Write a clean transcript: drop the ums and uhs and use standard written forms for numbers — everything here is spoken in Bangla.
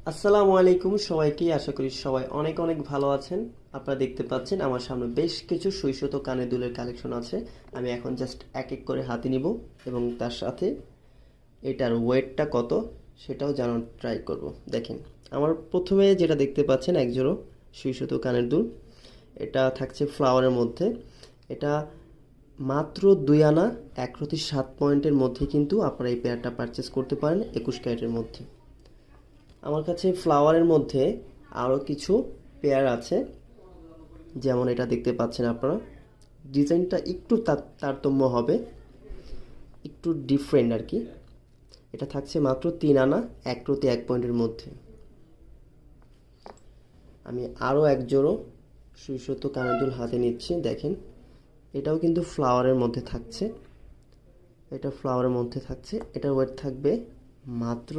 আসসালামু আলাইকুম সবাইকে, আশা করি সবাই অনেক অনেক ভালো আছেন। আপনারা দেখতে পাচ্ছেন আমার সামনে বেশ কিছু সুইসুতো কানের দুলের কালেকশন আছে। আমি এখন জাস্ট এক এক করে হাতে নিব এবং তার সাথে এটার ওয়েটটা কত সেটাও জানার ট্রাই করব। দেখেন, আমার প্রথমে যেটা দেখতে পাচ্ছেন এক জোড়ো সুইসুতো কানের দুল। এটা থাকছে ফ্লাওয়ারের মধ্যে। এটা মাত্র 2 আনা 1/7 পয়েন্টের মধ্যে কিন্তু আপনারা এই পেয়ারটা পারচেস করতে পারেন 21 ক্যারেটের মধ্যে। আমার কাছে ফ্লাওয়ারের মধ্যে আরও কিছু পেয়ার আছে, যেমন এটা দেখতে পাচ্ছেন আপনারা। ডিজাইনটা একটু তারতম্য হবে, একটু ডিফারেন্ট আর কি। এটা থাকছে মাত্র 3 আনা 1/1 পয়েন্টের মধ্যে। আমি আরও এক জোড়ো সুইসুতো কানের দুল হাতে নিচ্ছি। দেখেন, এটাও কিন্তু ফ্লাওয়ারের মধ্যে থাকছে। এটা ফ্লাওয়ারের মধ্যে থাকছে। এটার ওয়েট থাকবে মাত্র